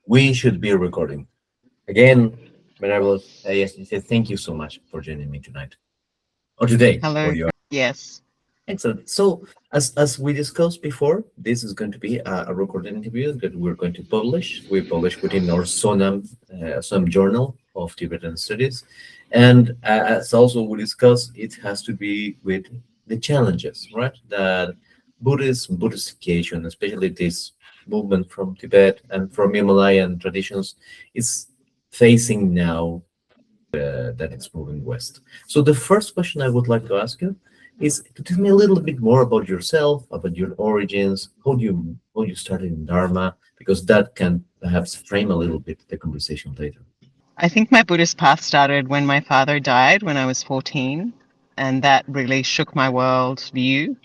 we should be recording. Again, Venerable Ayya Yeshe, thank you so much for joining me tonight or today Hello. for your Yes. excellent. So, as we discussed before, this is going to be a recorded interview that we're going to publish. We publish within our Sonam journal of Tibetan Studies, and as also we discussed, it has to be with the challenges, right? That Buddhistification, especially this movement from Tibet and from Himalayan traditions, is facing now that it's moving west. So the first question I would like to ask you is to tell me a little bit more about yourself, about your origins, how you started in Dharma, because that can perhaps frame a little bit the conversation later. I think my Buddhist path started when my father died when I was 14, and that really shook my world view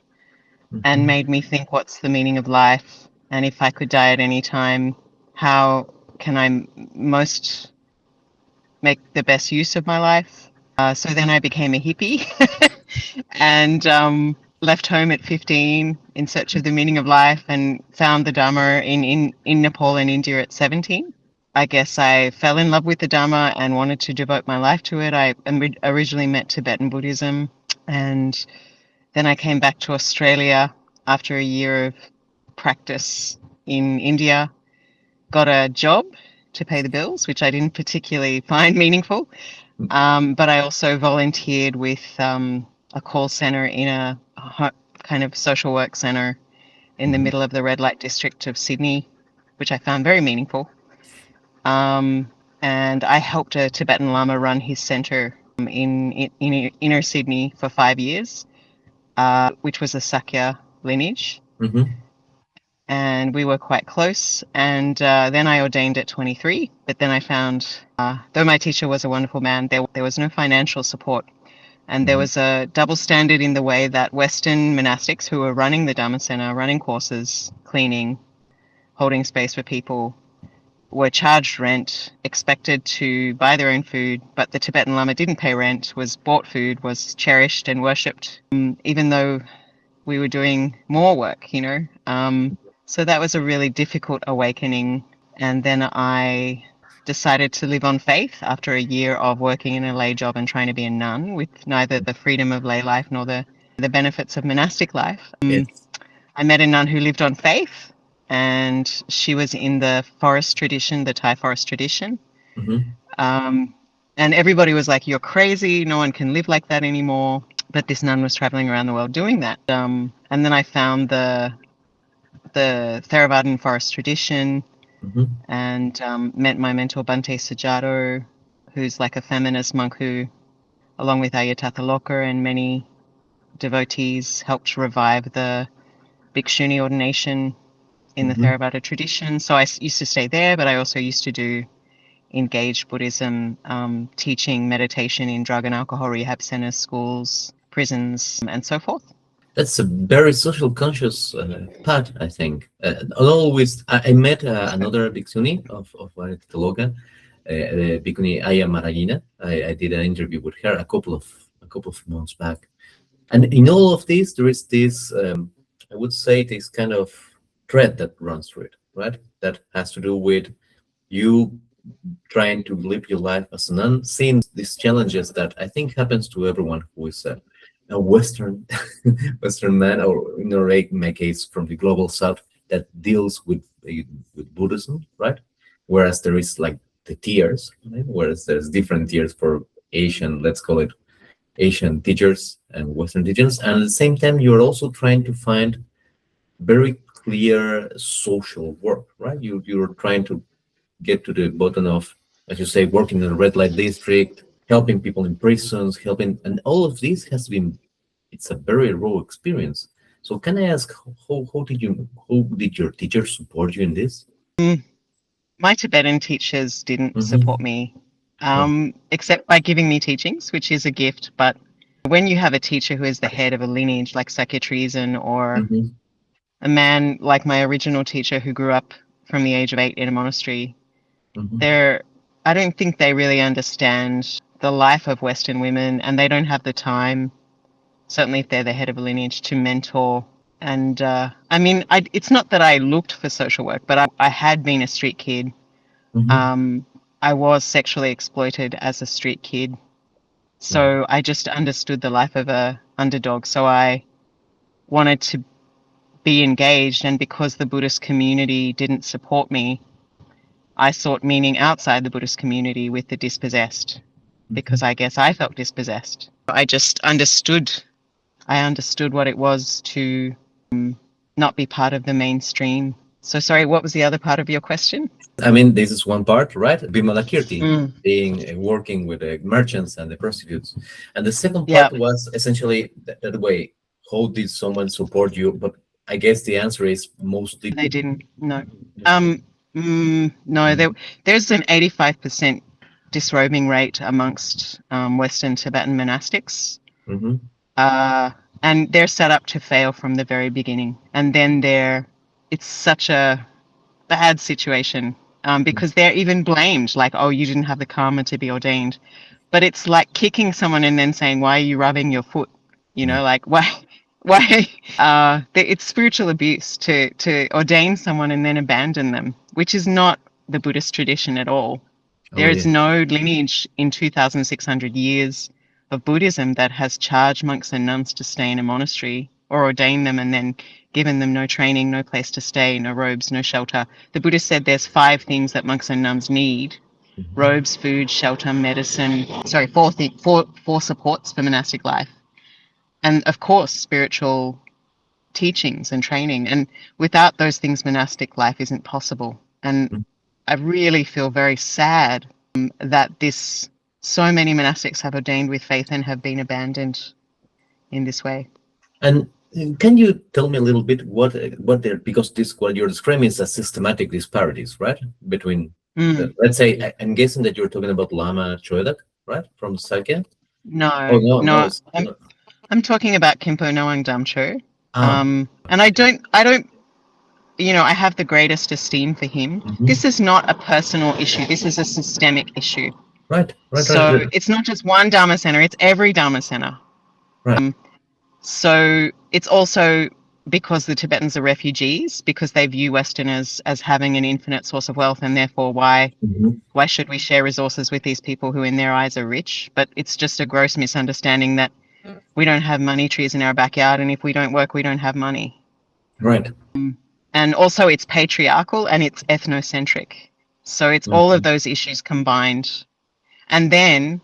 and Mhm. made me think, what's the meaning of life? And if I could die at any time, how can I most make the best use of my life? So then I became a hippie and left home at 15 in search of the meaning of life and found the Dharma in Nepal and India at 17. I guess I fell in love with the Dharma and wanted to devote my life to it. I originally met Tibetan Buddhism, and then I came back to Australia after a year of practice in India, got a job to pay the bills, which I didn't particularly find meaningful. But I also volunteered with a call center in a kind of social work center in the Mhm. middle of the red light district of Sydney, which I found very meaningful. Um, and I helped a Tibetan Lama run his center in inner Sydney for 5 years, which was a Sakya lineage. Mhm. And we were quite close. And then I ordained at 23. But then I found, though my teacher was a wonderful man, there was no financial support. And there Mhm. was a double standard in the way that Western monastics who were running the Dhamma Center, running courses, cleaning, holding space for people, were charged rent, expected to buy their own food, but the Tibetan Lama didn't pay rent, was bought food, was cherished and worshipped, even though we were doing more work. So that was a really difficult awakening. And then I decided to live on faith after a year of working in a lay job and trying to be a nun with neither the freedom of lay life nor the benefits of monastic life. Yes. I met a nun who lived on faith, and she was in the forest tradition, the Thai forest tradition. Mhm. Um, and everybody was like, "You're crazy. No one can live like that anymore." But this nun was traveling around the world doing that. And then I found the Theravadan forest tradition Mhm. and met my mentor Bante Sujato, who's like a feminist monk who, along with Ayya and many devotees, helped revive the Bhikshuni ordination in the Mhm. Theravada tradition. So I used to stay there, but I also used to do engaged Buddhism, teaching meditation in drug and alcohol rehab centers, schools, prisons, and so forth. That's a very social conscious path, I think. Always, I met another bhikkhuni of Titaloga, bhikkhuni Ayya I did an interview with her a couple of months back, and in all of this, there is this, I would say, this kind of thread that runs through it, right? That has to do with you trying to live your life as an unseen these challenges that I think happens to everyone who is a Western Western man, or in my case from the global South, that deals with Buddhism, right? Whereas there is like the tiers, right? Whereas there's different tiers for Asian, let's call it Asian teachers and Western teachers, and at the same time you're also trying to find very clear social work, right? You're trying to get to the bottom of, as you say, working in a red light district, helping people in prisons, helping, and all of this has been, it's a very raw experience. So can I ask, how did your teacher support you in this? Mm, My Tibetan teachers didn't support Mm-hmm. me, Oh. except by giving me teachings, which is a gift. But when you have a teacher who is the head of a lineage like Sakya Treason, or Mm-hmm. a man like my original teacher who grew up from the age of 8 in a monastery, Mm-hmm. they're I don't think they really understand the life of Western women, and they don't have the time, certainly if they're the head of a lineage, to mentor. And I mean, it's not that I looked for social work, but I had been a street kid Um, I was sexually exploited as a street kid. So I just understood the life of a underdog. So I wanted to be engaged. And because the Buddhist community didn't support me, I sought meaning outside the Buddhist community with the dispossessed, because I guess I felt dispossessed. I just understood. I understood what it was to not be part of the mainstream. So sorry, what was the other part of your question? I mean, this is one part, right? Bimalakirti, Mm. being working with the merchants and the prostitutes. And the second Yeah, part was essentially that way, how did someone support you? But I guess the answer is mostly. they didn't. No. No, there's an 85% disrobing rate amongst Western Tibetan monastics. Mhm. And they're set up to fail from the very beginning. And then it's such a bad situation because they're even blamed, like, oh, you didn't have the karma to be ordained. But it's like kicking someone and then saying, why are you rubbing your foot? You know, like, why? It's spiritual abuse to ordain someone and then abandon them, which is not the Buddhist tradition at all. Oh, There is yeah. no lineage in 2,600 years of Buddhism that has charged monks and nuns to stay in a monastery or ordain them and then given them no training, no place to stay, no robes, no shelter. The Buddha said there's 5 things that monks and nuns need: robes, food, shelter, medicine. Sorry, four supports for monastic life. And of course, spiritual teachings and training. And without those things, monastic life isn't possible. And I really feel very sad that so many monastics have ordained with faith and have been abandoned in this way. And can you tell me a little bit what they're, because this, what you're describing is a systematic disparities, right? Between, let's say, I'm guessing that you're talking about Lama Choedak, right? From Sakya? Oh, No, no, no. no, I'm talking about Khenpo Noang Damcho. Ah, And I don't, I have the greatest esteem for him. This is not a personal issue. This is a systemic issue. right. So it's not just one Dharma center, it's every Dharma center. Right. So it's also because the Tibetans are refugees, because they view Westerners as having an infinite source of wealth, and therefore why should we share resources with these people who in their eyes are rich? But it's just a gross misunderstanding that we don't have money trees in our backyard, and if we don't work, we don't have money. Right. And also it's patriarchal and it's ethnocentric. So it's all of those issues combined. And then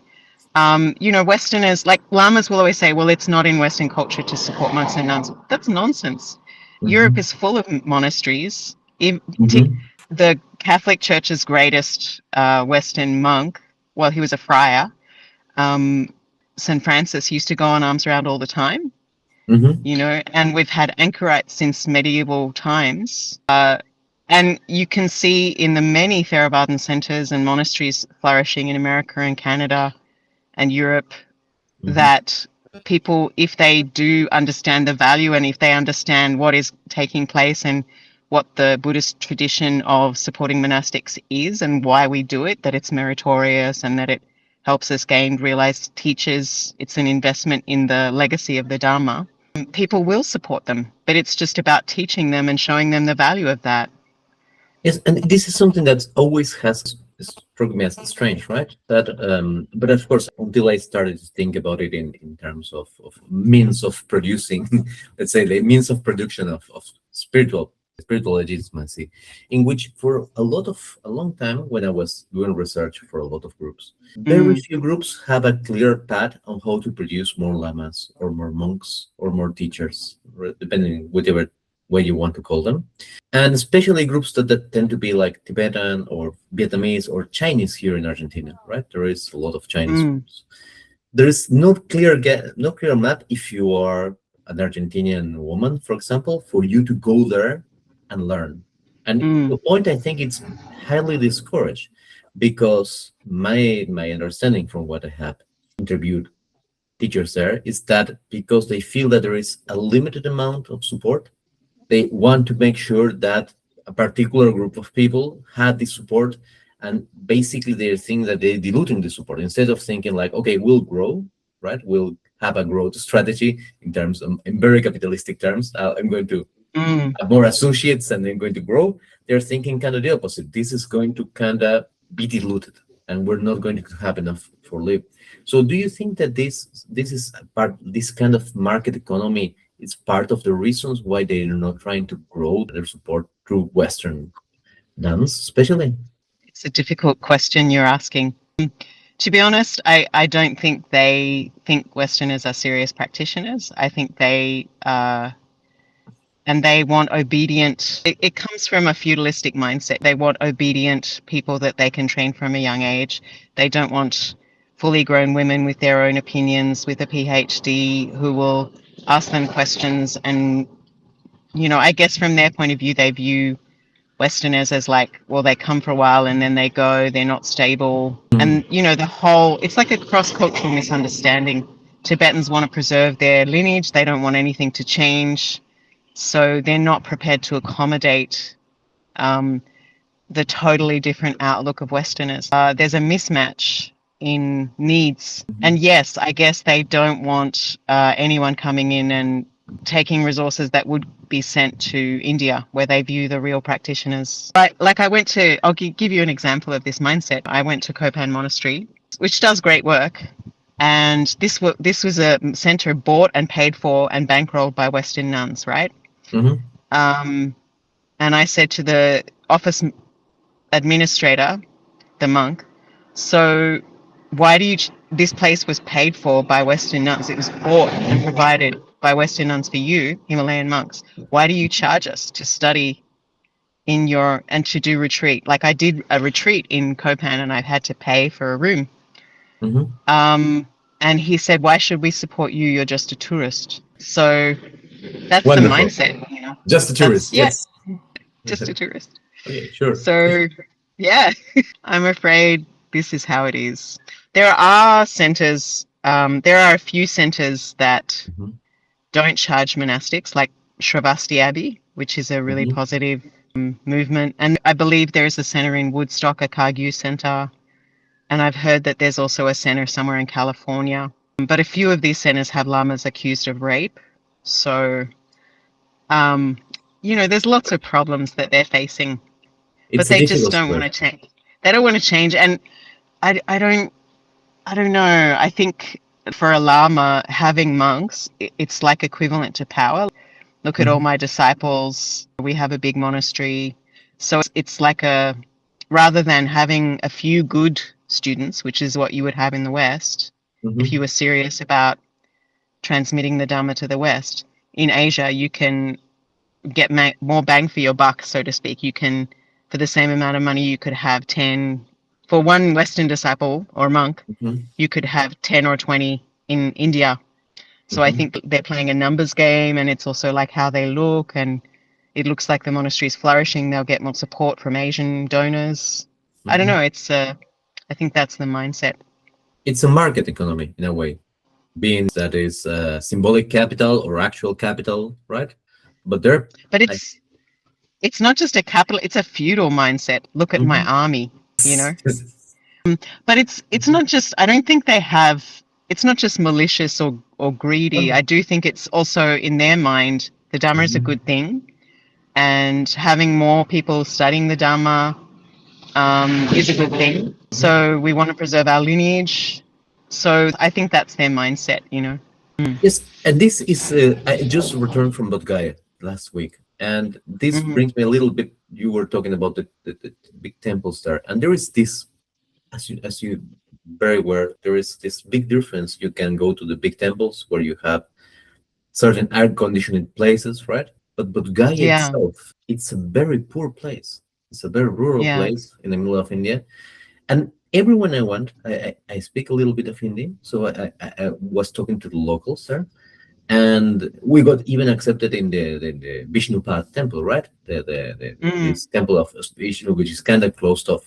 Westerners, like Lamas will always say, well, it's not in Western culture to support monks and nuns. That's nonsense. Europe is full of monasteries. The Catholic Church's greatest Western monk, well, he was a friar, St. Francis, used to go on alms round all the time, and we've had anchorites since medieval times. And you can see in the many Theravadan centers and monasteries flourishing in America and Canada and Europe that people, if they do understand the value and if they understand what is taking place and what the Buddhist tradition of supporting monastics is and why we do it, that it's meritorious and that it helps us gain realized teachers, it's an investment in the legacy of the Dharma, people will support them. But it's just about teaching them and showing them the value of that. Yes, and this is something that always has struck me as strange, right? That, but of course, until I started to think about it in terms of means of producing, let's say the means of production of spiritual legitimacy, in which for a long time when I was doing research for a lot of groups, very few groups have a clear path on how to produce more lamas or more monks or more teachers, depending whichever way you want to call them. And especially groups that tend to be like Tibetan or Vietnamese or Chinese here in Argentina, right? There is a lot of Chinese groups. There is no clear map if you are an Argentinian woman, for example, for you to go there and learn. And the point, I think, it's highly discouraged because my understanding from what I have interviewed teachers there is that because they feel that there is a limited amount of support, they want to make sure that a particular group of people had the support, and basically they think that they're diluting the support instead of thinking like, okay, we'll grow, right? We'll have a growth strategy in terms of, in very capitalistic terms. I'm going to have more associates and I'm going to grow. they're thinking kind of the opposite. This is going to kind of be diluted, and we're not going to have enough for live. So, do you think that this is a part, this kind of market economy is part of the reasons why they are not trying to grow their support through Western dance, especially? It's a difficult question you're asking. To be honest, I don't think they think Westerners are serious practitioners. I think and they want obedient, it comes from a feudalistic mindset. They want obedient people that they can train from a young age. They don't want fully grown women with their own opinions, with a PhD, who will ask them questions. And, I guess from their point of view, they view Westerners as like, well, they come for a while and then they go, they're not stable. And, it's like a cross-cultural misunderstanding. Tibetans want to preserve their lineage. They don't want anything to change. So they're not prepared to accommodate the totally different outlook of Westerners. There's a mismatch in needs. And yes, I guess they don't want anyone coming in and taking resources that would be sent to India, where they view the real practitioners. I'll give you an example of this mindset. I went to Kopan Monastery, which does great work. And this was a center bought and paid for and bankrolled by Western nuns, right? Mm-hmm. And I said to the office administrator, the monk, so why do you, this place was paid for by Western nuns. It was bought and provided by Western nuns for you, Himalayan monks. Why do you charge us to study and to do retreat? Like, I did a retreat in Kopan and I had to pay for a room. Mm-hmm. And he said, why should we support you? You're just a tourist. So that's Wonderful. the mindset, Just a tourist. Yes. Just a tourist. Okay, sure. So, yeah, I'm afraid this is how it is. There are centers, there are a few centers that don't charge monastics, like Shravasti Abbey, which is a really positive movement. And I believe there is a center in Woodstock, a Kagyu center. And I've heard that there's also a center somewhere in California. But a few of these centers have lamas accused of rape. So, there's lots of problems that they're facing. But they just don't want to change. They don't want to change. And I don't know. I think for a lama, having monks, it's like equivalent to power. Look at all my disciples. We have a big monastery. So it's like rather than having a few good students, which is what you would have in the West, if you were serious about transmitting the Dhamma to the West, in Asia, you can get more bang for your buck, so to speak. You can, for the same amount of money, you could have 10, for one Western disciple or monk, you could have 10 or 20 in India. So I think they're playing a numbers game, and it's also like how they look, and it looks like the monastery is flourishing. They'll get more support from Asian donors. I don't know. I think that's the mindset. It's a market economy in a way, being that is symbolic capital or actual capital, right? But it's not just a capital. It's a feudal mindset. Look at my army, But it's not just. I don't think they have. It's not just malicious or greedy. I do think it's also in their mind the Dhamma is a good thing, and having more people studying the Dhamma is a good thing. So we want to preserve our lineage. So I think that's their mindset, Yes, and this is I just returned from Bodh Gaya last week, and this brings me a little bit. You were talking about the big temples there, and there is this, as you very aware, there is this big difference. You can go to the big temples where you have certain air conditioning places, right? But Bodh Gaya itself, it's a very poor place. It's a very rural place in the middle of India, and everyone I went, I speak a little bit of Hindi, so I was talking to the locals there, and we got even accepted in the Vishnupad temple, right? This temple of Vishnu, which is kind of closed off,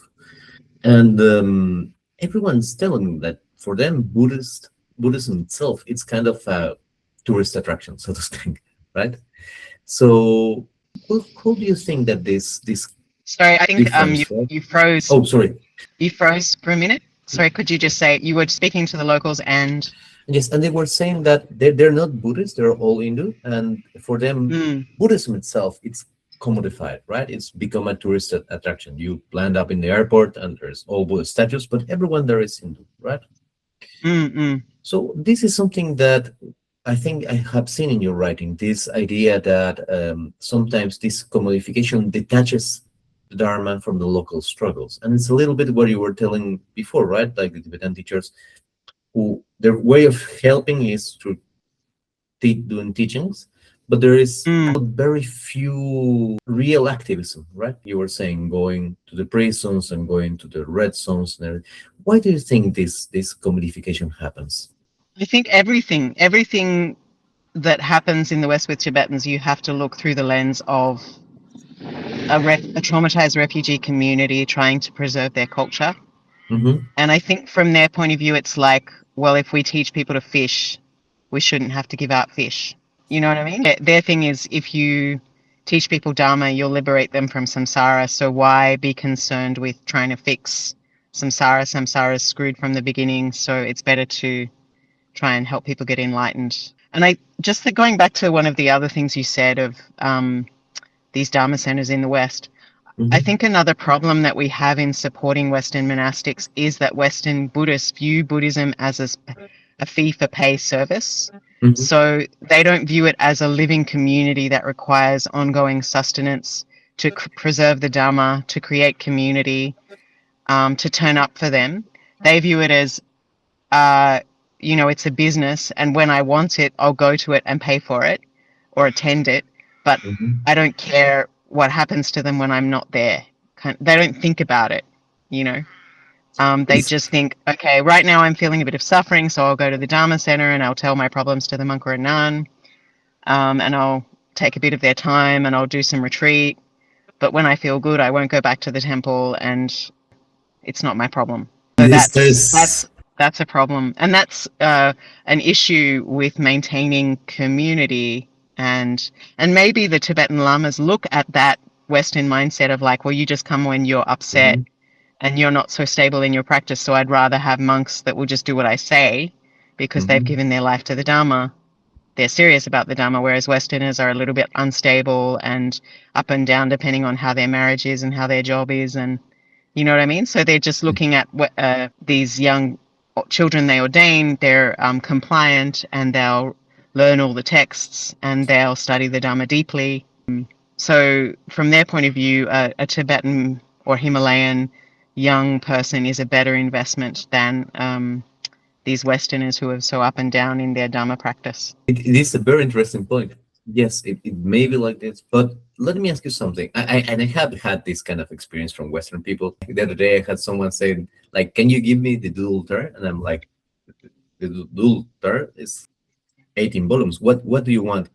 and everyone's telling that for them, Buddhism itself, it's kind of a tourist attraction, so to speak, right? So, who do you think that this? Sorry, I think you froze. Oh, sorry. You froze for a minute. Sorry, could you just say you were speaking to the locals and? Yes, and they were saying that they're not Buddhists; they're all Hindu, and for them, Buddhism itself, it's commodified, right? It's become a tourist attraction. You land up in the airport and there's all Buddha statues, but everyone there is Hindu, right? Mm-mm. So this is something that I think I have seen in your writing, this idea that sometimes this commodification detaches the Dharma from the local struggles. And it's a little bit what you were telling before, right? Like the Tibetan teachers who their way of helping is through doing teachings, but there is Mm. very few real activism, right? You were saying going to the prisons and going to the red zones and everything. Why do you think this commodification happens? I think everything that happens in the West with Tibetans, you have to look through the lens of a traumatized refugee community trying to preserve their culture. Mm-hmm. And I think from their point of view, it's like, well, if we teach people to fish, we shouldn't have to give out fish. You know what I mean? Their thing is, if you teach people Dharma, you'll liberate them from samsara. So why be concerned with trying to fix samsara? Samsara is screwed from the beginning. So it's better to try and help people get enlightened. And I just going back to one of the other things you said of these Dharma centers in the West, I Mm-hmm. think another problem that we have in supporting Western monastics is that Western Buddhists view Buddhism as a fee for pay service. Mm-hmm. So they don't view it as a living community that requires ongoing sustenance to preserve the Dharma, to create community, to turn up for them. They view it as, it's a business, and when I want it, I'll go to it and pay for it or attend it. But Mm-hmm. I don't care what happens to them when I'm not there. They don't think about it, you know. They It's, just think, okay, right now I'm feeling a bit of suffering, so I'll go to the Dharma center and I'll tell my problems to the monk or a nun, and I'll take a bit of their time and I'll do some retreat. But when I feel good, I won't go back to the temple, and it's not my problem. So this that's there's that's that's a problem, and that's an issue with maintaining community. And maybe the Tibetan lamas look at that Western mindset of like, well, you just come when you're upset Mhm. and you're not so stable in your practice, so I'd rather have monks that will just do what I say because they've Mhm. given their life to the Dharma. They're serious about the Dharma, whereas Westerners are a little bit unstable and up and down depending on how their marriage is and how their job is, and you know what I mean? So they're just looking at these young children they ordain, they're compliant, and they'll learn all the texts and they'll study the Dharma deeply. So from their point of view, a Tibetan or Himalayan young person is a better investment than these Westerners who are so up and down in their Dharma practice. It is a very interesting point. Yes, it may be like this, but let me ask you something. I have had this kind of experience from Western people. The other day, I had someone say, like, "Can you give me the dual ter?" And I'm like, "The dual ter is 18 volumes. What do you want?"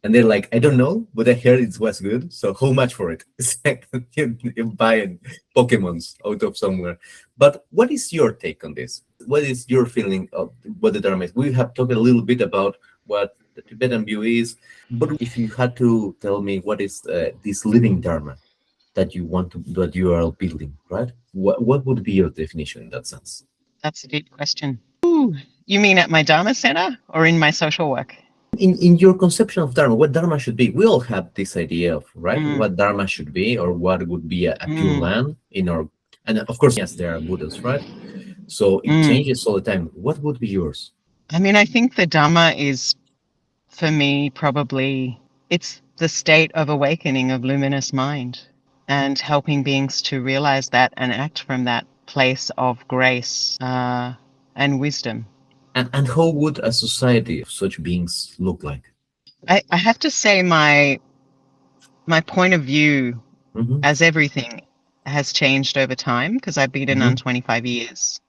And they're like, "I don't know, but I heard it was good. So how much for it?" It's like you're buying Pokemons out of somewhere. But what is your take on this? What is your feeling of what the Dharma is? We have talked a little bit about what the Tibetan view is, but if you had to tell me what is this living Dharma that you want to that you are building, right? What would be your definition in that sense? That's a deep question. Ooh, you mean at my Dharma center or in my social work? In your conception of dharma, what dharma should be? We all have this idea of right Mm, what dharma should be or what would be a pure mm, land in our, and of course yes there are buddhas, right? So it mm. changes all the time. What would be yours? I mean, I think the Dhamma is, for me, probably it's the state of awakening of luminous mind and helping beings to realize that and act from that place of grace and wisdom. And how would a society of such beings look like? I have to say my point of view Mm-hmm. as everything has changed over time because I've been a nun Mm-hmm. 25 years.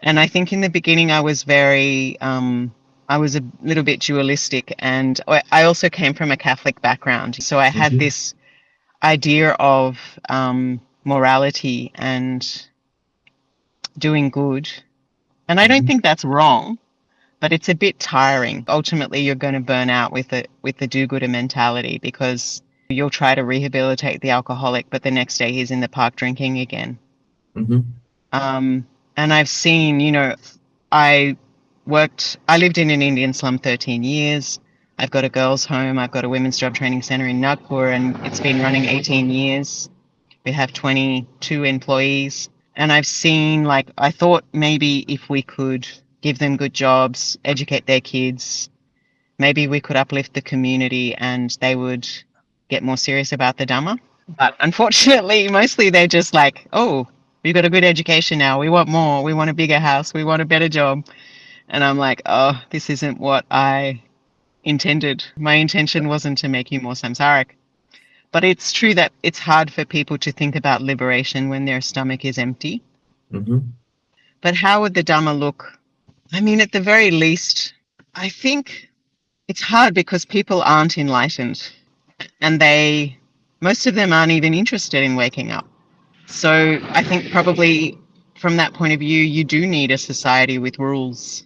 And I think in the beginning I was very, I was a little bit dualistic, and I also came from a Catholic background. So I had Mm-hmm. this idea of morality and doing good. And I don't Mm-hmm. think that's wrong, but it's a bit tiring. Ultimately, you're going to burn out with the do-gooder mentality because you'll try to rehabilitate the alcoholic, but the next day he's in the park drinking again. Mm-hmm. And I've seen, I lived in an Indian slum 13 years. I've got a girls' home. I've got a women's job training center in Nagpur, and it's been running 18 years. We have 22 employees. And I've seen, like, I thought maybe if we could give them good jobs, educate their kids, maybe we could uplift the community and they would get more serious about the Dhamma. But unfortunately, mostly they're just like, oh, we've got a good education now. We want more. We want a bigger house. We want a better job. And I'm like, oh, this isn't what I intended. My intention wasn't to make you more samsaric. But it's true that it's hard for people to think about liberation when their stomach is empty. Hmm. But how would the Dhamma look? I mean, at the very least, I think it's hard because people aren't enlightened and most of them aren't even interested in waking up. So I think probably from that point of view, you do need a society with rules.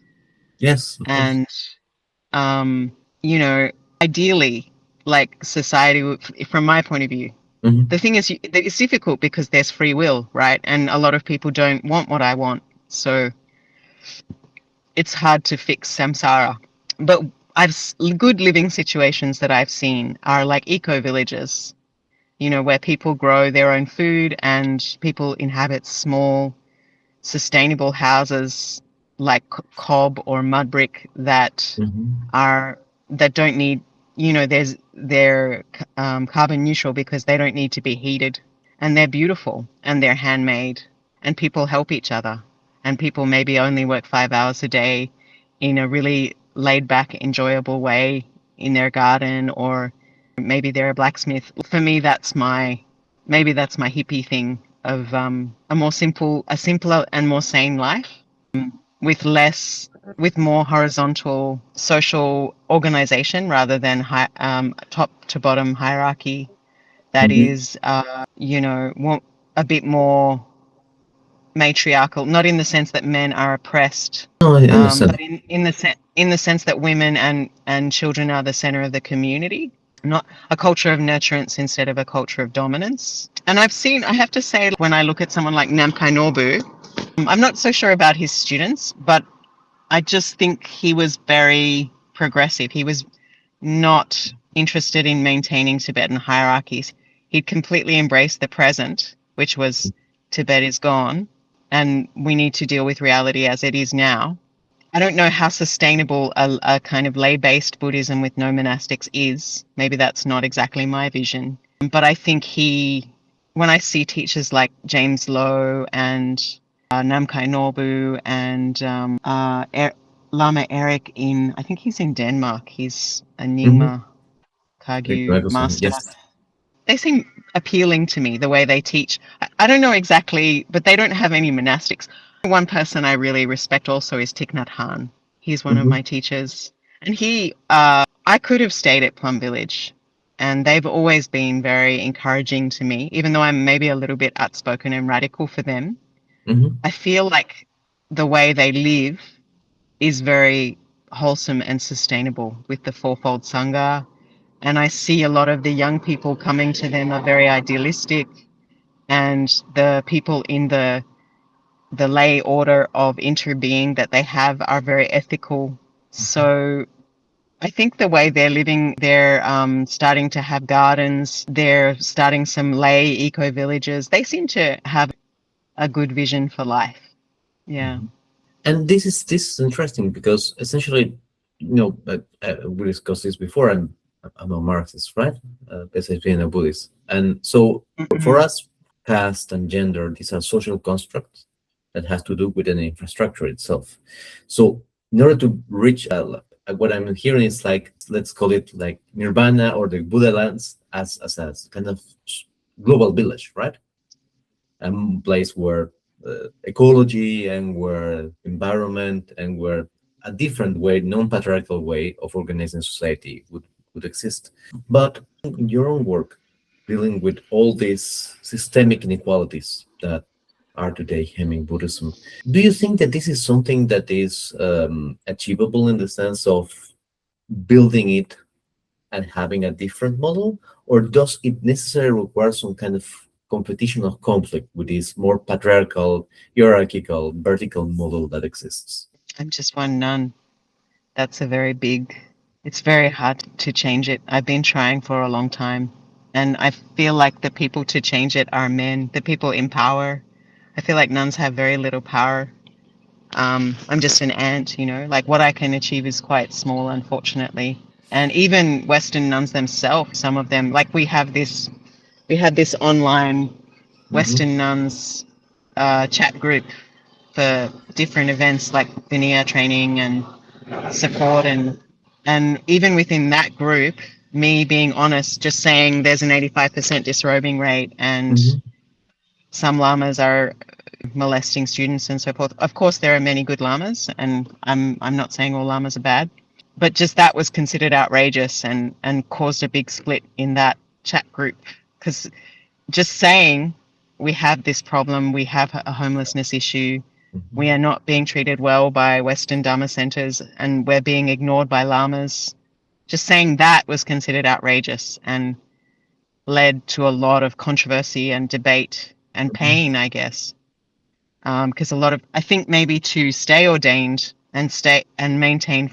Yes, of course. And, um, you know, ideally, like society, from my point of view, Hmm. the thing is, it's difficult because there's free will, right? And a lot of people don't want what I want. So it's hard to fix samsara. But good living situations that I've seen are like eco villages, where people grow their own food and people inhabit small, sustainable houses like cob or mud brick that Hmm. are that don't need, they're carbon neutral because they don't need to be heated, and they're beautiful and they're handmade, and people help each other, and people maybe only work 5 hours a day in a really laid back, enjoyable way in their garden, or maybe they're a blacksmith. For me, maybe that's my hippie thing of a simpler and more sane life with less, with more horizontal social organization rather than top to bottom hierarchy. That Hmm. is, a bit more matriarchal, not in the sense that men are oppressed, No, I but understand. in the sense that women and children are the center of the community, not a culture of nurturance instead of a culture of dominance. And I have to say, when I look at someone like Namkai Norbu, I'm not so sure about his students, but I just think he was very progressive. He was not interested in maintaining Tibetan hierarchies. He'd completely embraced the present, which was Tibet is gone, and we need to deal with reality as it is now. I don't know how sustainable a kind of lay-based Buddhism with no monastics is. Maybe that's not exactly my vision. But I think when I see teachers like James Lowe and Namkai Norbu and Lama Eric I think he's in Denmark. He's a Hmm. Nyingma Kagyu Yes. master. They seem appealing to me, the way they teach. I don't know exactly, but they don't have any monastics. One person I really respect also is Thich Nhat Hanh. He's one of Hmm. my teachers. And I could have stayed at Plum Village. And they've always been very encouraging to me, even though I'm maybe a little bit outspoken and radical for them. Hmm. I feel like the way they live is very wholesome and sustainable with the fourfold Sangha. And I see a lot of the young people coming to them are very idealistic, and the people in the lay order of interbeing that they have are very ethical. So I think the way they're living, they're starting to have gardens, they're starting some lay eco villages. They seem to have a good vision for life. Yeah. And this is interesting because essentially, we discussed this before, and I'm a Marxist, right? Besides being a Buddhist, and so for Mm-hmm. us, caste and gender, these are social constructs that has to do with an infrastructure itself. So in order to reach what I'm hearing is like, let's call it like nirvana or the Buddha lands as a kind of global village, right? A place where ecology and where environment and where a different way, non-patriarchal way of organizing society would exist. But in your own work, dealing with all these systemic inequalities that are today hemming Buddhism, do you think that this is something that is achievable in the sense of building it and having a different model, or does it necessarily require some kind of competition or conflict with this more patriarchal, hierarchical, vertical model that exists? I'm just one nun. That's a very big. It's very hard to change it. I've been trying for a long time. And I feel like the people to change it are men, the people in power. I feel like nuns have very little power. I'm just an ant, you know, like what I can achieve is quite small, unfortunately. And even Western nuns themselves, some of them, like we had this online Mm-hmm. Western nuns chat group for different events like linear training and support, and even within that group, me being honest, just saying there's an 85% disrobing rate and Mm-hmm. some lamas are molesting students and so forth. Of course, there are many good lamas, and I'm not saying all lamas are bad, but just that was considered outrageous and caused a big split in that chat group because just saying we have this problem, we have a homelessness issue, Mm-hmm. we are not being treated well by Western Dharma centers, and we're being ignored by lamas. Just saying that was considered outrageous and led to a lot of controversy and debate and pain, I guess. Because a lot of, I think maybe to stay ordained and stay and maintain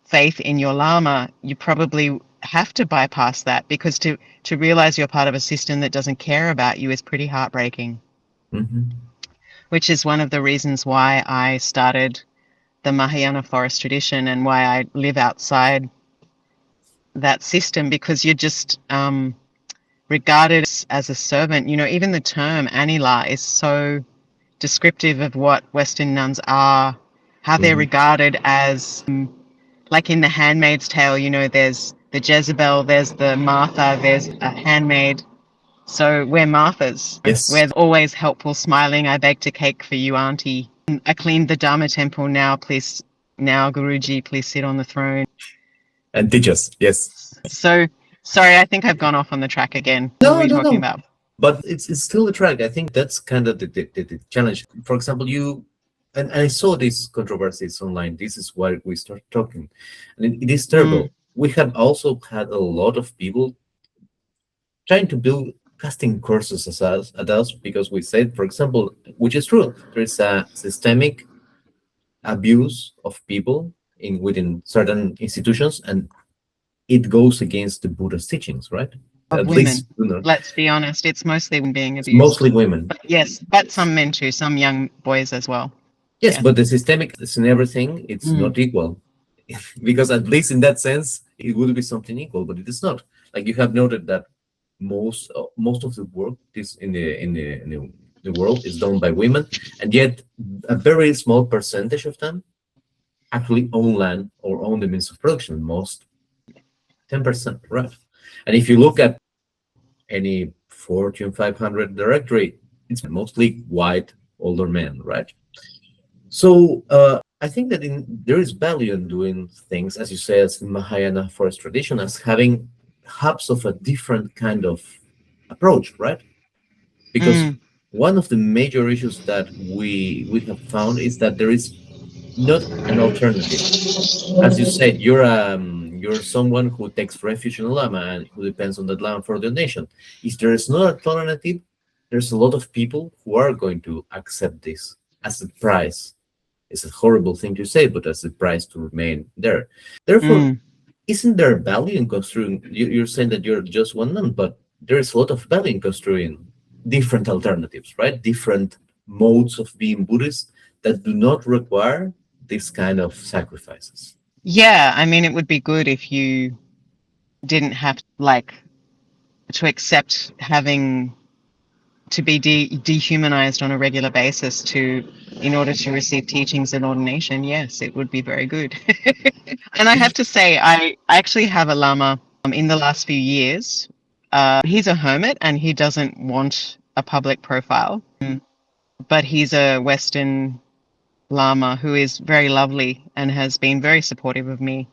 faith in your lama, you probably have to bypass that because to realize you're part of a system that doesn't care about you is pretty heartbreaking, Mm-hmm. which is one of the reasons why I started the Mahayana forest tradition and why I live outside that system, because you're just regarded as a servant. You know, even the term Anila is so descriptive of what Western nuns are, how they're Mm-hmm. regarded as, like in The Handmaid's Tale, you know, there's the Jezebel, there's the Martha, there's a handmaid. So we're Marthas. Yes. We're always helpful, smiling. I baked a cake for you, Auntie. I cleaned the Dharma temple. Now, please, now, Guruji, please sit on the throne. And teach us. Yes. So, sorry, I think I've gone off on the track again. What were No, we no, talking no. about? But it's still a track. I think that's kind of the challenge. For example, you and I saw these controversies online. This is why we start talking, and it is Mm, terrible. We have also had a lot of people trying to build casting courses as us, at us because we said, for example, which is true, there is a systemic abuse of people in within certain institutions, and it goes against the Buddha's teachings, right? of At least women. you know, Let's be honest, it's mostly women being it's mostly abused. women. But yes, but some men too, some young boys as well. Yes, Yeah. but the systemic is in everything. It's Mm, not equal, because at least in that sense, it would be something equal, but it is not. Like you have noted that most of the work is in the world is done by women, and yet a very small percentage of them actually own land or own the means of production. Most 10%, right? And if you look at any Fortune 500 directory, it's mostly white older men, right? So I think that there is value in doing things, as you say, as Mahayana forest tradition, as having hubs of a different kind of approach, right? Because mm, one of the major issues that we have found is that there is not an alternative. As you said, you're someone who takes refuge in a lama and who depends on that lama for donation. If there is no alternative, there's a lot of people who are going to accept this as a price. It's a horrible thing to say, but as a price to remain there. Therefore, mm. isn't there value in construing? You're saying that you're just one nun, but there is a lot of value in construing different alternatives, right? Different modes of being Buddhist that do not require this kind of sacrifices. Yeah, I mean, it would be good if you didn't have like to accept having to be dehumanized on a regular basis to in order to receive teachings and ordination. Yes, it would be very good. And I have to say, I actually have a lama in the last few years. He's a hermit and he doesn't want a public profile, but he's a Western lama who is very lovely and has been very supportive of me.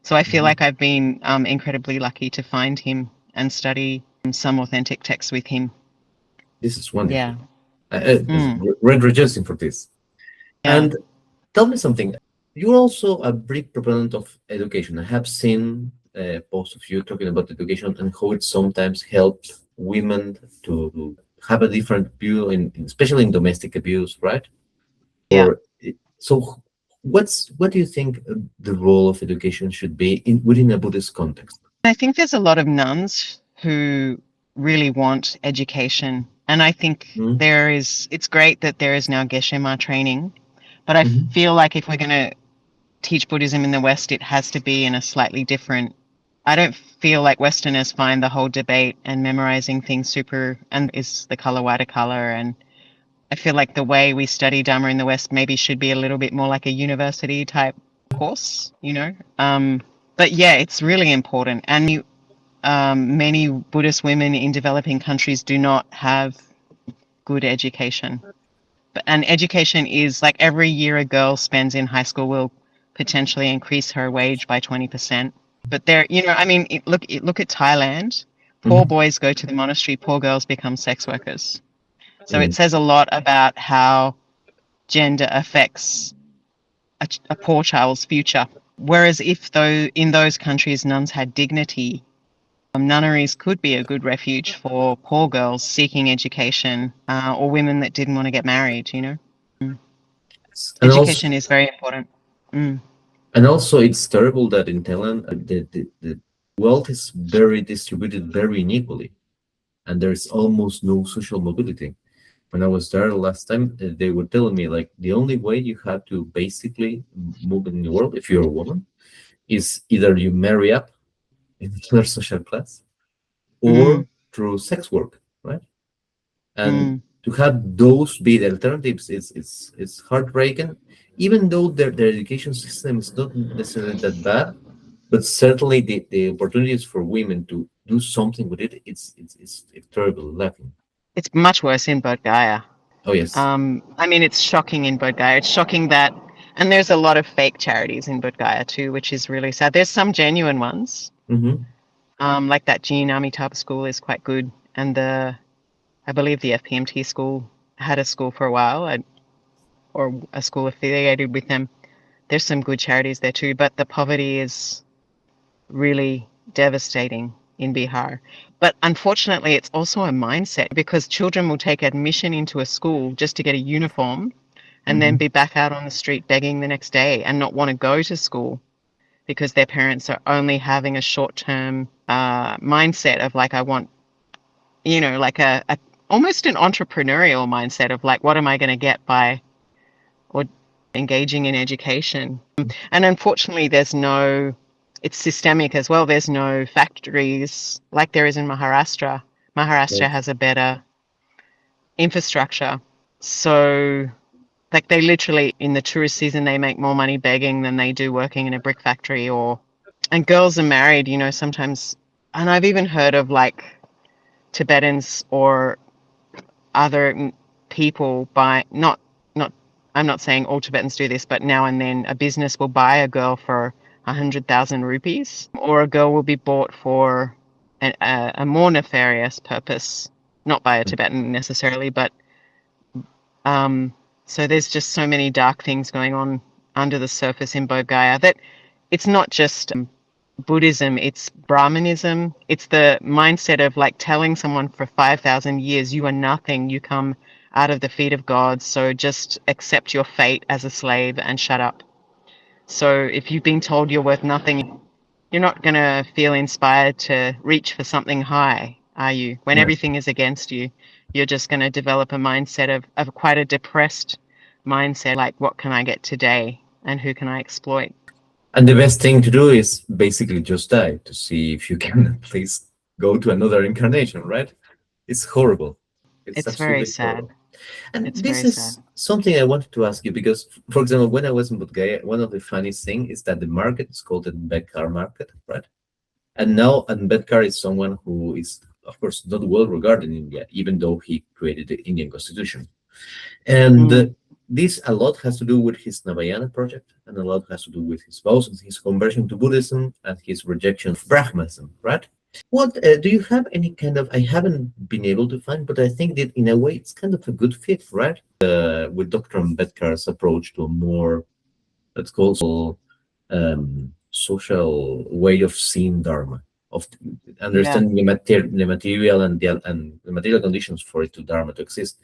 So I feel Mhm. like I've been incredibly lucky to find him and study some authentic texts with him. This is wonderful. Yeah. This is Mm, great rejoicing for this. yeah. And tell me something. You're also a big proponent of education. I have seen posts of you talking about education and how it sometimes helps women to have a different view, especially in domestic abuse, right? Yeah. Or so, what do you think the role of education should be within a Buddhist context? I think there's a lot of nuns who really want education. And I think Mm-hmm. it's great that there is now Geshe training. But I Mm-hmm. feel like if we're going to teach Buddhism in the West, it has to be in a slightly different. I don't feel like Westerners find the whole debate and memorizing things super, and is the color white a color. And I feel like the way we study Dharma in the West maybe should be a little bit more like a university type course, you know? But yeah, it's really important. And many Buddhist women in developing countries do not have good education. And education is like every year a girl spends in high school will potentially increase her wage by 20%. But there, I mean, look at Thailand. Poor Mm-hmm. boys go to the monastery, poor girls become sex workers. So it Mm. says a lot about how gender affects a poor child's future. Whereas if though in those countries nuns had dignity, nunneries could be a good refuge for poor girls seeking education or women that didn't want to get married. Mm. And also, Education is very important. Mm. it's terrible that in Thailand the wealth is very distributed very unequally, and there's almost no social mobility. When I was there last time, they were telling me like the only way you have to basically move in the world if you're a woman is either you marry up in another social class or Mm. through sex work, right? And Mm. to have those be the alternatives is heartbreaking, even though their education system is not necessarily that bad, but certainly the opportunities for women to do something with it, it's terrible lacking. It's much worse in Bodh Gaya. Oh yes. I mean, it's shocking in Bodh Gaya. It's shocking that, and there's a lot of fake charities in Bodh Gaya too, which is really sad. There's some genuine ones, Mm-hmm. like that Jean Amitabh school is quite good, and I believe the FPMT school had a school for a while, or a school affiliated with them. There's some good charities there too, but the poverty is really devastating in Bihar. But unfortunately, it's also a mindset because children will take admission into a school just to get a uniform and then Mm-hmm. be back out on the street begging the next day and not want to go to school because their parents are only having a short term mindset of like, I want, like a almost an entrepreneurial mindset of like, what am I going to get by or engaging in education? And unfortunately, it's systemic as well. There's no factories like there is in Maharashtra. Maharashtra Right. has a better infrastructure. So, like, they literally, in the tourist season, they make more money begging than they do working in a brick factory and girls are married, sometimes. And I've even heard of like Tibetans or other people not I'm not saying all Tibetans do this, but now and then a business will buy a girl for 100,000 rupees, or a girl will be bought for a more nefarious purpose, not by a Tibetan necessarily, but so there's just so many dark things going on under the surface in Bodh Gaya that it's not just Buddhism, it's Brahmanism. It's the mindset of like telling someone for 5,000 years, you are nothing, you come out of the feet of God, so just accept your fate as a slave and shut up. So if you've been told you're worth nothing, you're not going to feel inspired to reach for something high, are you? When Right. everything is against you, you're just going to develop a mindset of quite a depressed mindset, like what can I get today and who can I exploit? And the best thing to do is basically just die to see if you can at least go to another incarnation, right? It's horrible. It's It's very absolutely sad. horrible. And It's this very sad. is something I wanted to ask you because, for example, when I was in Bulgaria, one of the funniest things is that the market is called the Bedkar market, right? And now Ambedkar is someone who is, of course, not well regarded in India, even though he created the Indian constitution. And Mm. this a lot has to do with his Navayana project, and a lot has to do with his vows and his conversion to Buddhism and his rejection of Brahmanism, right? What do you have any kind of? I haven't been able to find, but I think that in a way it's kind of a good fit, right? With Dr. Ambedkar's approach to a more, let's call social way of seeing Dharma, of Yeah. understanding the material and the material conditions for it to Dharma to exist.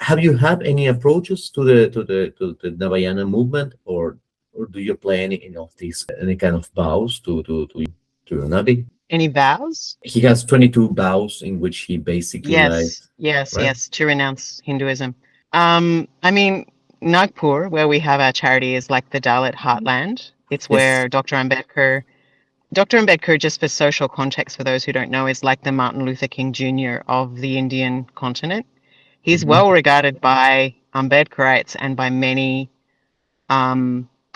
Have you had any approaches to the Navayana movement, or do you play any of these, any kind of vows to your nabi? Any vows? He has 22 vows in which he basically like, Yes, yes, right? yes, to renounce Hinduism. I mean, Nagpur, where we have our charity, is like the Dalit heartland. It's Yes. where Dr. Ambedkar, just for social context for those who don't know, is like the Martin Luther King Jr. of the Indian continent. He's Hmm. well regarded by Ambedkarites and by many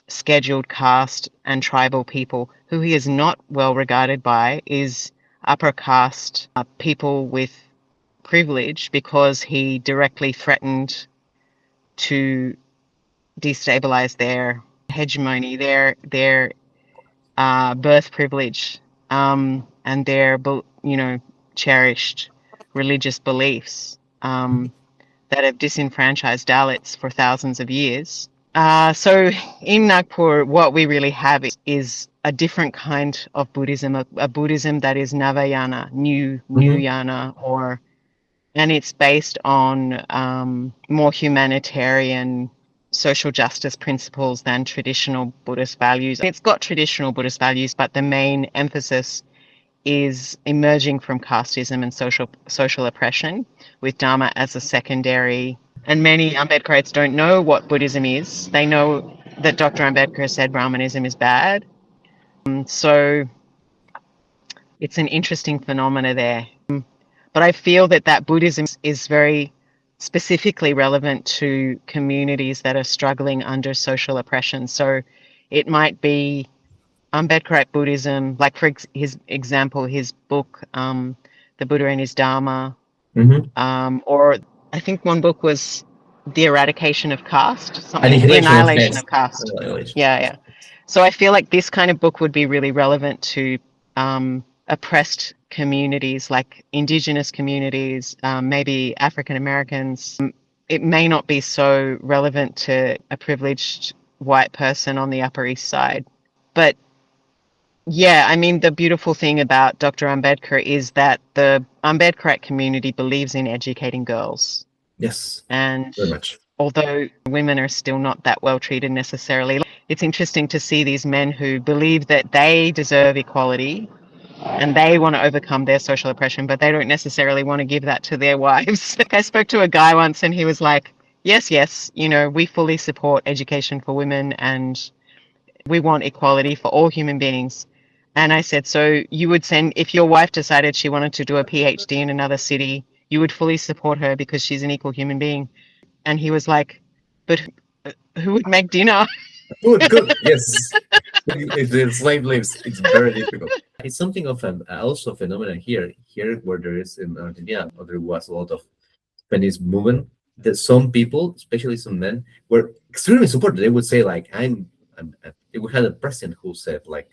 scheduled caste and tribal people. Who he is not well regarded by is upper caste people with privilege, because he directly threatened to destabilize their hegemony, their birth privilege, and their cherished religious beliefs that have disenfranchised Dalits for thousands of years. So in Nagpur, what we really have is a different kind of Buddhism, a Buddhism that is Navayana, new Hmm. yana, and it's based on more humanitarian social justice principles than traditional Buddhist values. It's got traditional Buddhist values, but the main emphasis is emerging from casteism and social oppression, with Dharma as a secondary. And many Ambedkarites don't know what Buddhism is. They know that Dr. Ambedkar said Brahmanism is bad. So it's an interesting phenomena there. But I feel that Buddhism is very specifically relevant to communities that are struggling under social oppression. So it might be Ambedkarite Buddhism, like for his example, his book, The Buddha and His Dharma, Hmm. or I think one book was The Eradication of Caste, something, The Annihilation of Annihilation caste. of Caste. Annihilation. Yeah, yeah. So I feel like this kind of book would be really relevant to oppressed communities, like Indigenous communities, maybe African Americans. It may not be so relevant to a privileged white person on the Upper East Side. But yeah, I mean, the beautiful thing about Dr. Ambedkar is that the Ambedkarite community believes in educating girls. Yes, And very much. although women are still not that well treated necessarily, it's interesting to see these men who believe that they deserve equality and they want to overcome their social oppression, but they don't necessarily want to give that to their wives. Like, I spoke to a guy once and he was like, yes, we fully support education for women and we want equality for all human beings. And I said, so you would send, if your wife decided she wanted to do a PhD in another city, you would fully support her because she's an equal human being. And he was like, but who would make dinner? Good. Yes. If the slave lives, it's very difficult. It's something of an also phenomenon here where there is in Argentina, or there was a lot of feminist movement. That some people, especially some men, were extremely supportive. They would say like, we had a president who said like,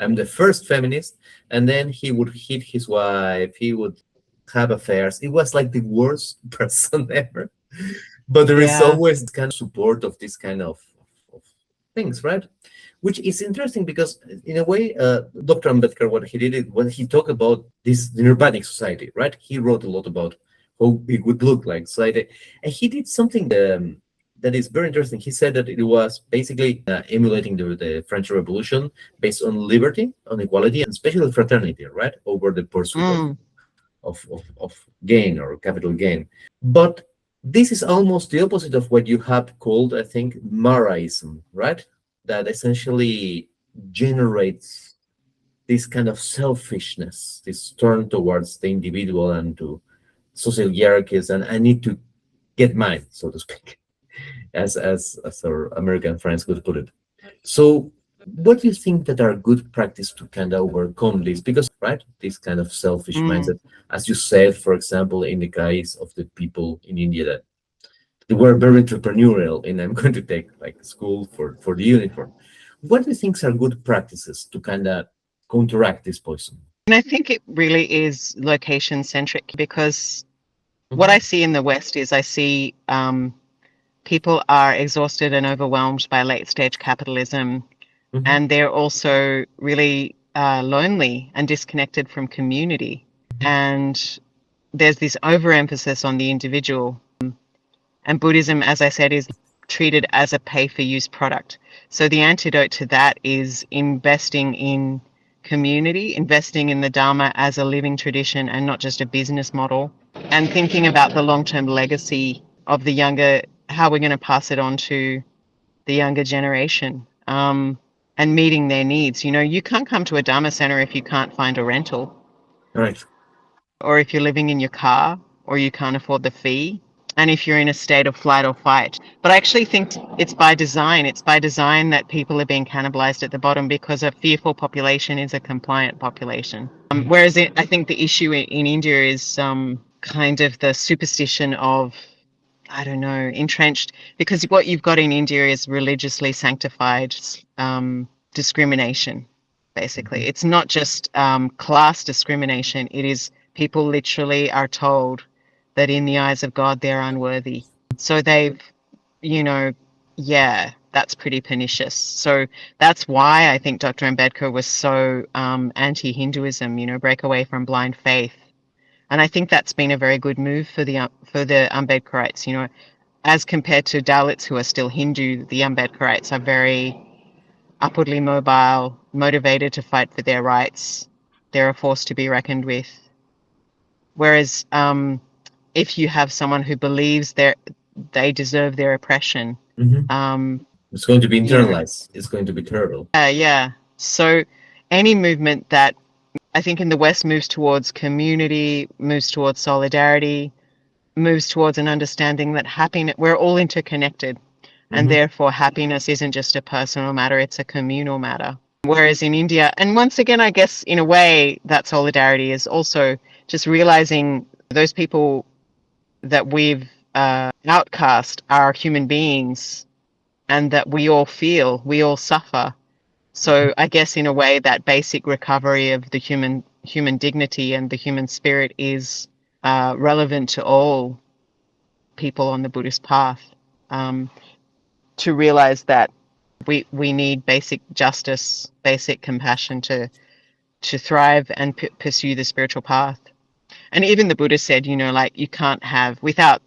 I'm the first feminist, and then he would hit his wife. He would have affairs. It was like the worst person ever. But there is Yeah. always kind of support of this kind of things, right? Which is interesting because, in a way, Dr. Ambedkar, what he did it when he talked about this nirvanic society, right? He wrote a lot about how it would look like society, and he did something that is very interesting. He said that it was basically emulating the French Revolution based on liberty, on equality, and especially fraternity, right, over the pursuit Mm. of gain or capital gain. But this is almost the opposite of what you have called, I think, Maraism, right? That essentially generates this kind of selfishness, this turn towards the individual and to social hierarchies, and I need to get mine, so to speak, as our American friends would put it. So, what do you think that are good practice to kind of overcome this? Because, right, this kind of selfish Mm. mindset, as you said, for example, in the case of the people in India that they were very entrepreneurial, and I'm going to take like school for the uniform. What do you think are good practices to kind of counteract this poison? And I think it really is location centric, because what Hmm. I see in the West is I see people are exhausted and overwhelmed by late stage capitalism, Hmm. and they're also really lonely and disconnected from community. And there's this overemphasis on the individual. And Buddhism, as I said, is treated as a pay for use product. So the antidote to that is investing in community, investing in the Dharma as a living tradition and not just a business model, and thinking about the long-term legacy of the younger, how we're going to pass it on to the younger generation, and meeting their needs. You know, you can't come to a Dharma center if you can't find a rental, Right. or if you're living in your car, or you can't afford the fee, and if you're in a state of flight or fight. But I actually think it's by design. It's by design that people are being cannibalized at the bottom, because a fearful population is a compliant population. Whereas I think the issue in India is kind of the superstition of, I don't know, entrenched, because what you've got in India is religiously sanctified discrimination, basically. It's not just class discrimination. It is people literally are told that in the eyes of God, they're unworthy. So they've, you know, yeah, that's pretty pernicious. So that's why I think Dr. Ambedkar was so anti-Hinduism, you know, break away from blind faith. And I think that's been a very good move for the Ambedkarites, you know, as compared to Dalits who are still Hindu. The Ambedkarites are very upwardly mobile, motivated to fight for their rights. They're a force to be reckoned with. Whereas if you have someone who believes they deserve their oppression, it's going to be you know, internalized. It's going to be terrible. yeah. So any movement that I think in the West moves towards community, moves towards solidarity, moves towards an understanding that happiness, we're all interconnected, and therefore happiness isn't just a personal matter, it's a communal matter. Whereas in India, and once again, I guess in a way that solidarity is also just realizing those people that we've outcast are human beings, and that we all feel, we all suffer. So I guess in a way that basic recovery of the human dignity and the human spirit is relevant to all people on the Buddhist path, to realize that we need basic justice, basic compassion to thrive and pursue the spiritual path. And even the Buddha said, you know, like you can't have without.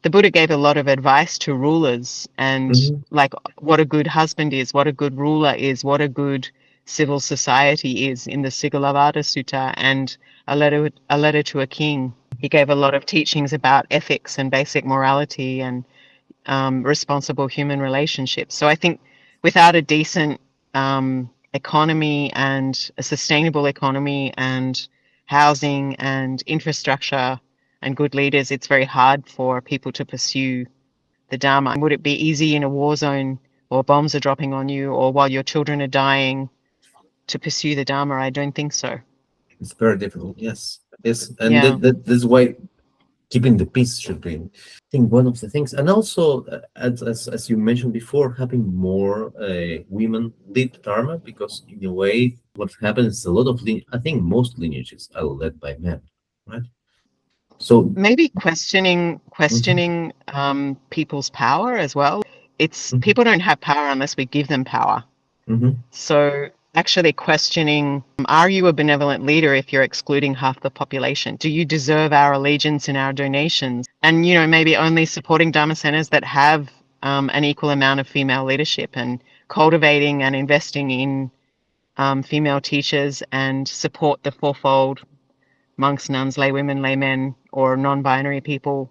The Buddha gave a lot of advice to rulers, and like what a good husband is, what a good ruler is, what a good civil society is in the Sigalovada Sutta, and a letter to a king. He gave a lot of teachings about ethics and basic morality and responsible human relationships. So I think without a decent economy and a sustainable economy and housing and infrastructure and good leaders, it's very hard for people to pursue the Dharma. Would it be easy in a war zone, or bombs are dropping on you, or while your children are dying, to pursue the Dharma? I don't think so. It's very difficult. Yes. Yes. And Yeah. that's why keeping the peace should be, I think, one of the things. And also, as you mentioned before, having more women lead Dharma, because in a way, what happens is a lot of, I think most lineages are led by men, right? So maybe questioning people's power as well. It's people don't have power unless we give them power. So actually questioning, are you a benevolent leader if you're excluding half the population? Do you deserve our allegiance and our donations? And, you know, maybe only supporting Dharma centers that have an equal amount of female leadership, and cultivating and investing in female teachers, and support the fourfold: monks, nuns, lay women, laymen, or non-binary people.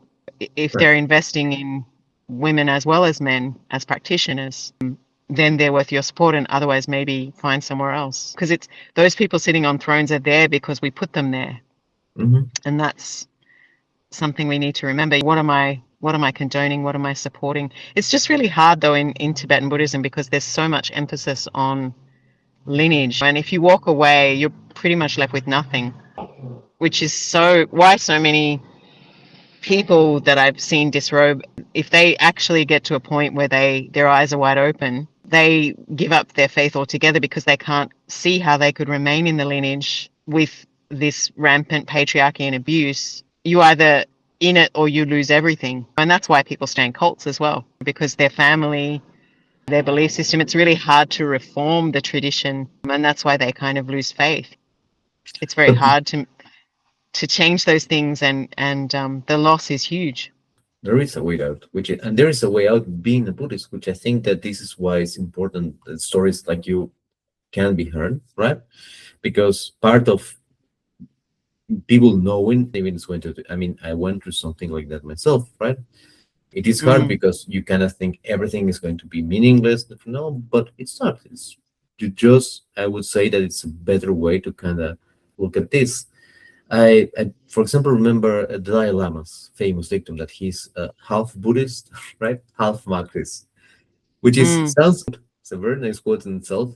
If they're investing in women as well as men as practitioners, then they're worth your support, and otherwise maybe find somewhere else. Because it's those people sitting on thrones are there because we put them there. And that's something we need to remember. What am I condoning? What am I supporting? It's just really hard though in Tibetan Buddhism, because there's so much emphasis on lineage. And if you walk away, you're pretty much left with nothing, which is why so many people that I've seen disrobe, if they actually get to a point where their eyes are wide open, they give up their faith altogether, because they can't see how they could remain in the lineage with this rampant patriarchy and abuse. You either in it or you lose everything. And that's why people stay in cults as well, because their family, their belief system, it's really hard to reform the tradition, and that's why they kind of lose faith. It's very hard to change those things, and the loss is huge. There is a way out, and there is a way out being a Buddhist, which I think that this is why it's important that stories like you can be heard, right? Because part of people knowing even is going to, I mean, I went through something like that myself, right? It is hard Mm, because you kind of think everything is going to be meaningless. No, but it's not. It's you just, I would say that it's a better way to kind of look at this. I, for example, remember the Dalai Lama's famous dictum that he's half Buddhist, right? Half Marxist, which is mm, sounds good. It's a very nice quote in itself,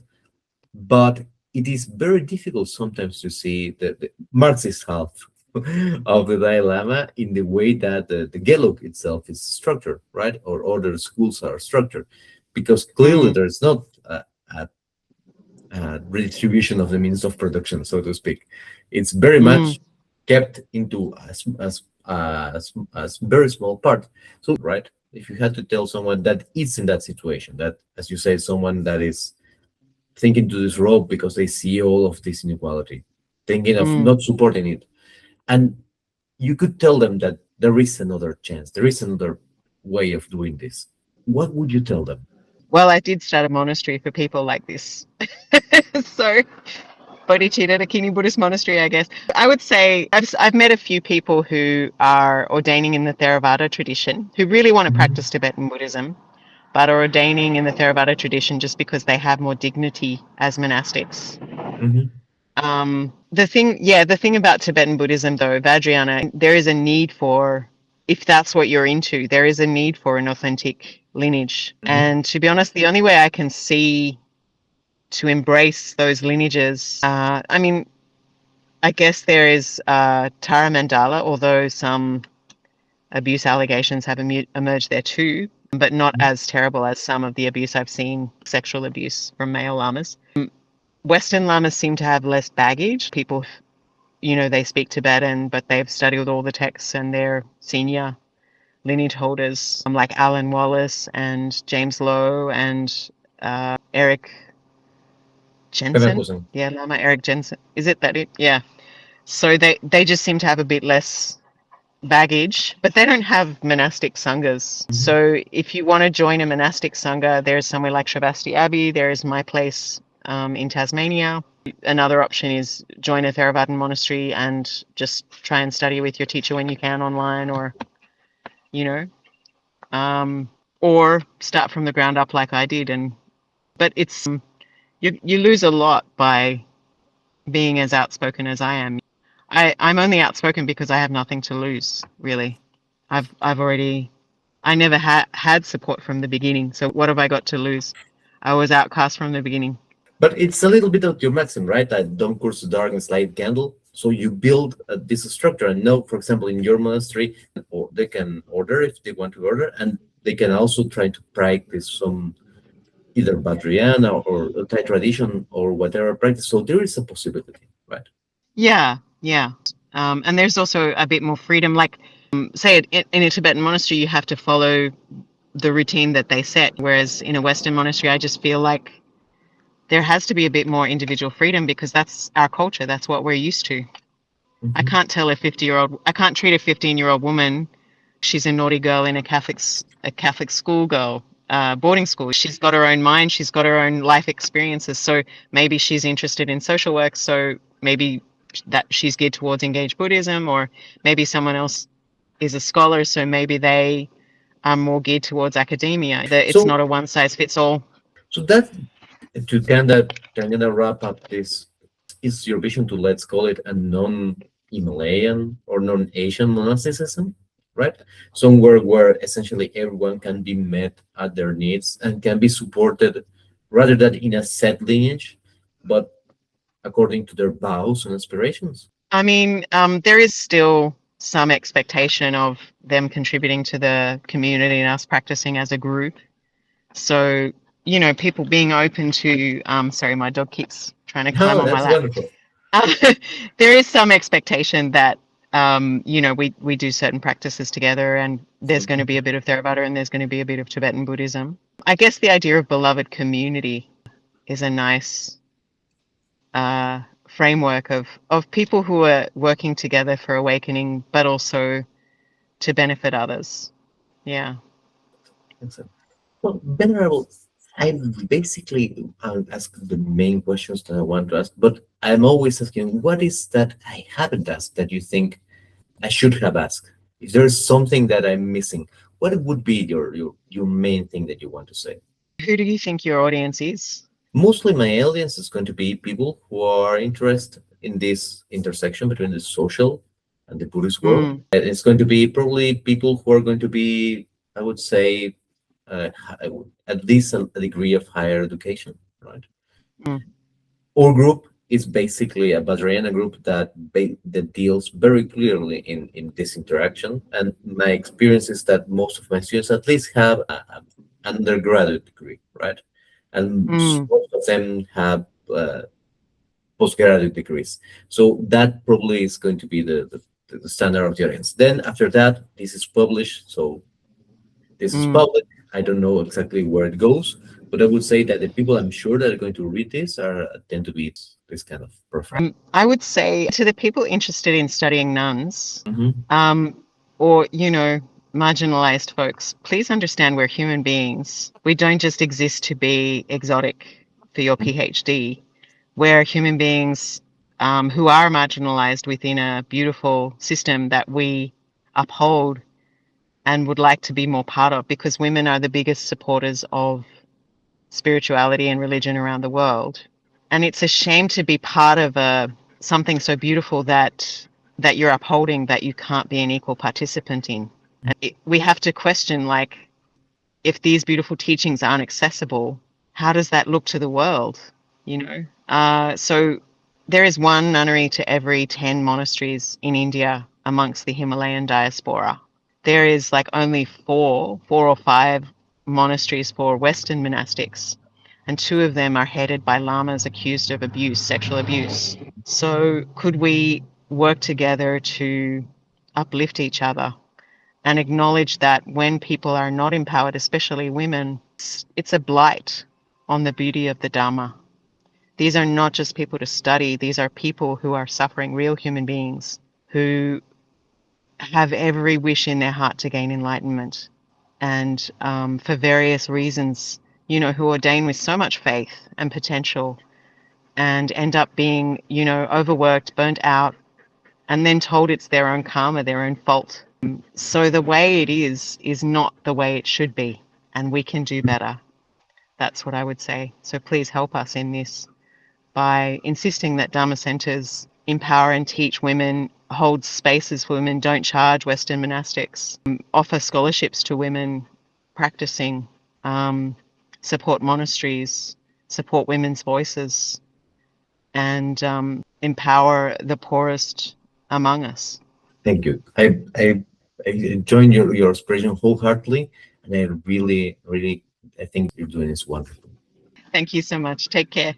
but it is very difficult sometimes to see the Marxist half of the Dalai Lama in the way that the Gelug itself is structured, right? Or other schools are structured, because clearly mm, there's not a, redistribution of the means of production, so to speak. It's very mm, much kept into a very small part. So, right, if you had to tell someone that is in that situation, that, as you say, someone that is thinking to this rope because they see all of this inequality, thinking of mm. not supporting it, and you could tell them that there is another chance, there is another way of doing this. What would you tell them? Well, I did start a monastery for people like this. So, Bodhicitta, the Kini Buddhist monastery, I guess. I would say I've met a few people who are ordaining in the Theravada tradition who really want to Mhm. practice Tibetan Buddhism, but are ordaining in the Theravada tradition just because they have more dignity as monastics. Mhm. The thing about Tibetan Buddhism, though, Vajrayana, there is a need for, if that's what you're into, there is a need for an authentic lineage. Mhm. And to be honest, the only way I can see to embrace those lineages, I mean, I guess there is Tara Mandala, although some abuse allegations have emerged there too, but not as terrible as some of the abuse I've seen, sexual abuse from male lamas. Western lamas seem to have less baggage. People, they speak Tibetan, but they've studied all the texts and they're senior lineage holders, like Alan Wallace and James Lowe and Eric Jensen. Leverkusen. Yeah, Lama Eric Jensen. Is it that? Yeah. So they just seem to have a bit less baggage, but they don't have monastic sanghas. Mhm. So if you want to join a monastic sangha, there's somewhere like Sravasti Abbey. There is my place in Tasmania. Another option is join a Theravadan monastery and just try and study with your teacher when you can online, or you know, um, or start from the ground up like I did. And but it's you lose a lot by being as outspoken as I am. I'm only outspoken because I have nothing to lose, really. I've already I never had support from the beginning, so what have I got to lose? I was outcast from the beginning. But it's a little bit of your maxim, right? That don't curse the darkness, light candle. So you build this structure, and now, for example, in your monastery, or they can order if they want to order, and they can also try to practice some either Vajrayana or Thai tradition or whatever practice. So there is a possibility, right? Yeah, yeah. And there's also a bit more freedom. Like, say, in a Tibetan monastery, you have to follow the routine that they set, whereas in a Western monastery, I just feel like there has to be a bit more individual freedom because that's our culture. That's what we're used to. I Mhm. can't tell I can't treat a 15-year-old woman. She's a naughty girl in a Catholic schoolgirl, boarding school. She's got her own mind. She's got her own life experiences. So maybe she's interested in social work. So maybe that she's geared towards engaged Buddhism, or maybe someone else is a scholar. So maybe they are more geared towards academia. It's So, not a one size fits all. so that to kind of wrap up this, is your vision to, let's call it, a non-Himalayan or non-Asian monasticism, right? Somewhere where essentially everyone can be met at their needs and can be supported rather than in a set lineage, but according to their vows and aspirations. I mean, there is still some expectation of them contributing to the community and us practicing as a group. So, people being open to, sorry, my dog keeps trying to climb No, on my that's lap. wonderful. Um, there is some expectation that, we do certain practices together, and there's going to be a bit of Theravada and there's going to be a bit of Tibetan Buddhism. I guess the idea of beloved community is a nice framework of people who are working together for awakening, but also to benefit others. Yeah. Excellent. Well, Venerable, I basically ask the main questions that I want to ask, but I'm always asking, what is that I haven't asked that you think I should have asked? If there's something that I'm missing, what would be your main thing that you want to say? Who do you think your audience is? Mostly my audience is going to be people who are interested in this intersection between the social and the Buddhist world. Mm, And it's going to be probably people who are going to be, I would say, at least a degree of higher education, right? mm, Our group is basically a Vajrayana group that deals very clearly in this interaction. And my experience is that most of my students at least have an undergraduate degree, right? And mm, most of them have postgraduate degrees. So that probably is going to be the standard of the audience. Then after that, this is published. So this is mm. public. I don't know exactly where it goes, but I would say that the people I'm sure that are going to read this are tend to be this kind of profile. I would say to the people interested in studying nuns, Hmm. um, or, marginalized folks, please understand we're human beings. We don't just exist to be exotic for your PhD. We're human beings who are marginalized within a beautiful system that we uphold and would like to be more part of, because women are the biggest supporters of spirituality and religion around the world. And it's a shame to be part of something so beautiful that you're upholding, that you can't be an equal participant in. We have to question, like, if these beautiful teachings aren't accessible, how does that look to the world? So there is one nunnery to every 10 monasteries in India amongst the Himalayan diaspora. There is like only four or five monasteries for Western monastics, and two of them are headed by lamas accused of abuse, sexual abuse. So could we work together to uplift each other and acknowledge that when people are not empowered, especially women, it's a blight on the beauty of the Dharma. These are not just people to study, these are people who are suffering, real human beings who have every wish in their heart to gain enlightenment. And for various reasons, who ordain with so much faith and potential and end up being, overworked, burnt out, and then told it's their own karma, their own fault. So the way it is not the way it should be, and we can do better. That's what I would say. So please help us in this by insisting that Dharma centres empower and teach women, hold spaces for women, don't charge Western monastics, offer scholarships to women practicing, support monasteries, support women's voices, and empower the poorest among us. Thank you. I join your expression wholeheartedly, and I really I think you're doing this wonderful. Thank you so much. Take care.